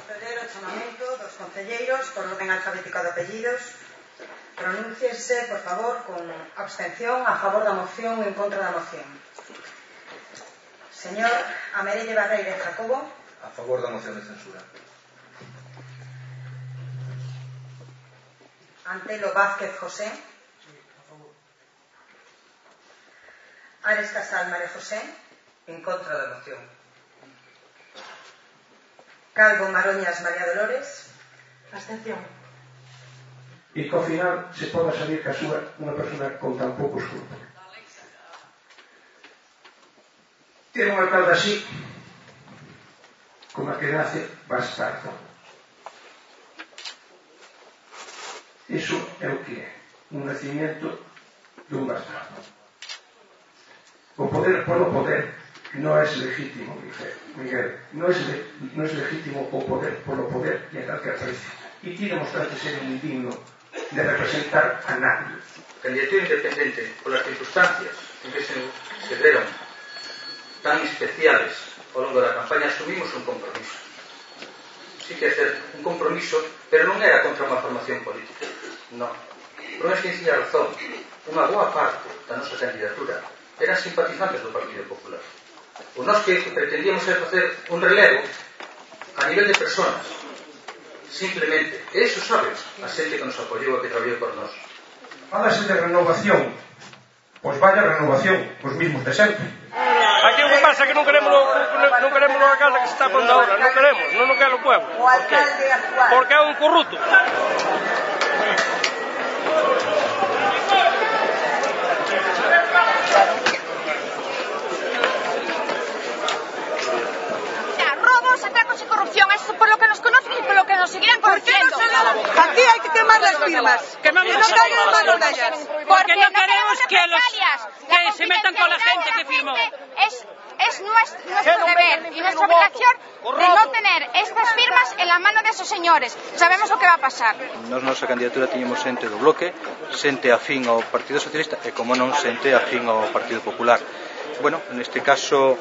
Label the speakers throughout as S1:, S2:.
S1: proceder ao chamamento dos concelleiros por orden alfabética de apellidos. Pronúnciese, por favor, con abstención a favor da moción ou en contra da moción. Señor Amerelle Barreira Jacobo.
S2: A favor da moción de censura.
S1: Antelo Vázquez José. Ares Casal María José.
S2: En contra da moción.
S1: Calvo Maroñas María Dolores.
S3: Abstención.
S4: E que ao final se poda salir que a súa unha persona con tan pouco escrúpulo. Ter un alcalde así, como a que nace bastardo. Iso é o que é, un nacimiento dun bastardo. O poder polo poder non é legítimo, Miguel. Non é legítimo o poder polo poder e a calquera precio. E ti demostraste ser un indigno de representar a nadie.
S2: Candidatura independente polas circunstancias en que se deron tan especiales ao longo da campaña, asumimos un compromiso. Sí que é certo, un compromiso, pero non era contra unha formación política. Non. Por unha sencilla razón, unha boa parte da nosa candidatura eran simpatizantes do Partido Popular. O nós que pretendíamos era facer un relevo a nivel de personas, simplemente. E iso sabe a xente que nos apoiou e que traballou por nós.
S4: Fálase de renovación. Pois vaya renovación, os mismos de sempre.
S5: Aquí o que pasa é que non queremos o alcalde que se está pondo ahora, non queremos, non o quere o pueblo. Porque é un corrupto.
S6: Atracos y corrupción, eso por lo que nos conocen y por lo que nos seguirán conociendo.
S3: Aquí hay que quemar las firmas. Que no caigan en manos de ellas.
S6: Porque no queremos que se metan con la gente que firmó. Es nuestro deber y nuestra obligación de no tener estas firmas en la mano de esos señores. Sabemos lo que va a pasar.
S7: Nos nosa candidatura tiñemos xente do Bloque, xente afín ao Partido Socialista e, como non, xente afín ao Partido Popular. Bueno, neste caso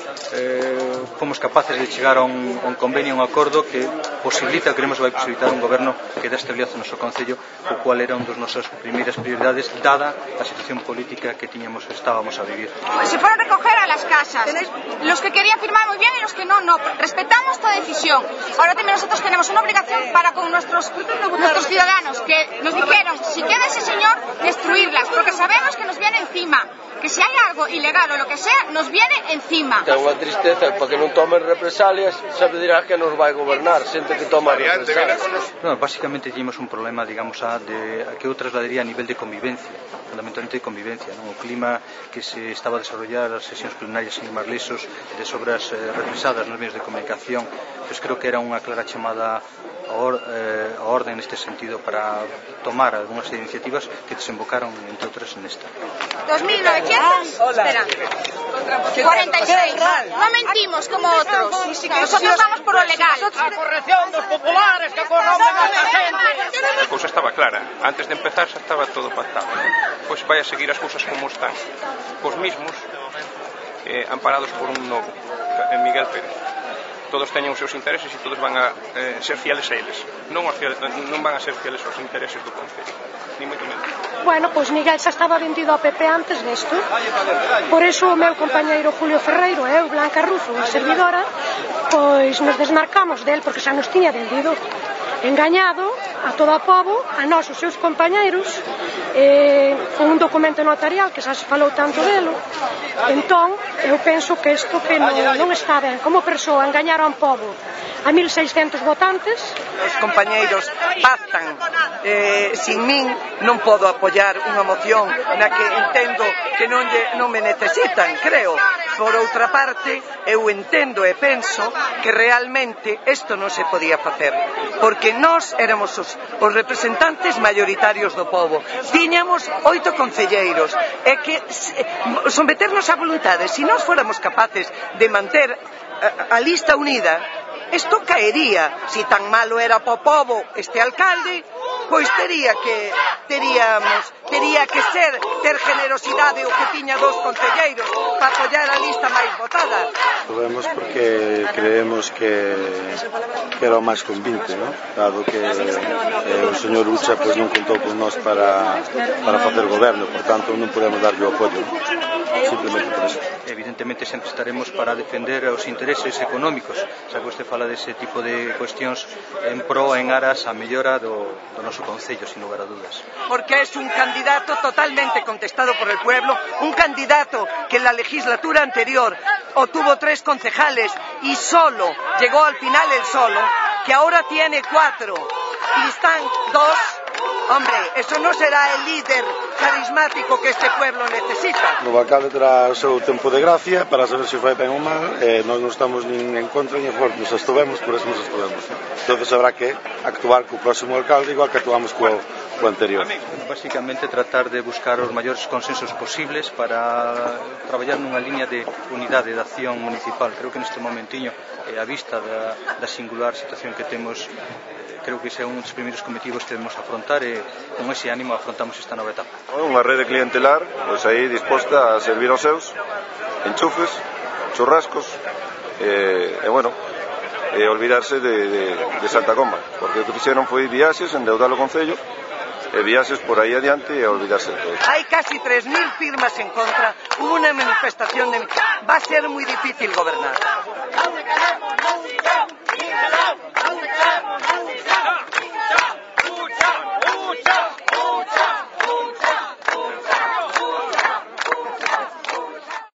S7: fomos capaces de chegar a un convenio, a un acordo que posibilita, creemos que vai posibilitar un goberno que dá estabilidade ao noso concello, o cual era un dos nosas primeiras prioridades, dada a situación política que estábamos a vivir.
S6: Se fueron a recoger a las casas, los que querían firmar muy bien y los que no, respetamos toda decisión. Ahora también nosotros tenemos una obligación para con nuestros ciudadanos, que nos dijeron, si queda ese señor, destruirlas, porque sabemos que nos viene encima. Que si hai algo ilegal ou lo que sea, nos viene encima.
S5: Ten unha tristeza, para que non tomen represalias, sabe dirá que nos vai gobernar, xente que toma represalias.
S7: No, básicamente teníamos un problema, digamos, que eu trasladaría a nivel de convivencia, fundamentalmente de convivencia, non? O clima que se estaba a desarrollar, as sesións plenarias sin máis lesos, de sobras represadas nos medios de comunicación, pues creo que era unha clara chamada a orden neste sentido para tomar algunhas iniciativas que desembocaron, entre outras, nesta.
S6: 2.900, espera, 46. No mentimos como otros. Nosotros vamos por lo legal.
S5: A corrección dos populares que corrompen a esta gente.
S8: A cousa estaba clara. Antes de empezar xa estaba todo pactado. Pois vai a seguir as cousas como están. Os mismos, amparados por un novo, Miguel Pérez. Todos teñen os seus intereses e todos van a ser fieles a eles. Non van a ser fieles aos intereses do concello, ni moito menos.
S9: Bueno, pois Miguel xa estaba vendido ao PP antes desto. Por iso o meu compañeiro Julio Ferreiro e eu, Blanca Rufo, a servidora, pois nos desmarcamos del porque xa nos tiña vendido, engañado a todo o pobo, a nós os seus compañeiros, con un documento notarial que xa se falou tanto delo. Entón, eu penso que isto que non está ben. Como persoa engañar a un pobo a 1.600 votantes.
S3: Os compañeiros pactan sin min, non podo apoiar unha moción na que entendo que non me necesitan, creo. Por outra parte, eu entendo e penso que realmente isto non se podía facer, porque nós éramos os representantes maioritarios do pobo, tiñamos 8 concelleiros, e que someternos a voluntade, se nós fóramos capaces de manter a lista unida, isto caería. Si tan malo era para o pobo este alcalde, pois tería que ter generosidade o que tiña 2 concelleiros para apoyar a lista máis votada.
S10: Vemos porque creemos que era o máis convinte, ¿no? Dado que o señor Ucha pues, non contou con nós para facer goberno, por tanto non podemos darlle o apoio, simplemente por eso.
S7: Evidentemente sempre estaremos para defender os intereses económicos, xa que vostede fala dese tipo de cuestións en pro, en aras a mellora do noso concello, sin lugar a dudas.
S3: Porque es un candidato totalmente contestado por el pueblo, un candidato que en la legislatura anterior obtuvo 3 concejales y solo llegó al final él solo, que ahora tiene 4 y están 2. Hombre, eso no será el líder carismático que este pueblo necesita.
S10: O alcalde terá o seu tempo de gracia para saber se fai ben ou mal, nós non estamos nin en contra nin a favor, nos abstuvemos, por eso nos abstuvemos. Entonces habrá que actuar co próximo alcalde igual que actuamos co anterior.
S7: Básicamente tratar de buscar os maiores consensos posibles para traballar nunha liña de unidade de acción municipal. Creo que neste momentiño, a vista da singular situación que temos, creo que ese é un dos primeiros cometidos que debemos afrontar e con ese ánimo afrontamos esta nova etapa.
S11: Unha rede clientelar, pois aí disposta a servir aos seus, enchufes, churrascos, e bueno, olvidarse de Santa Comba, porque o que fixeron foi viaxes, endeudar o Concello, e viaxes por aí adiante e olvidarse de todo.
S3: Hay casi 3.000 firmas en contra, hubo una manifestación va a ser muy difícil gobernar.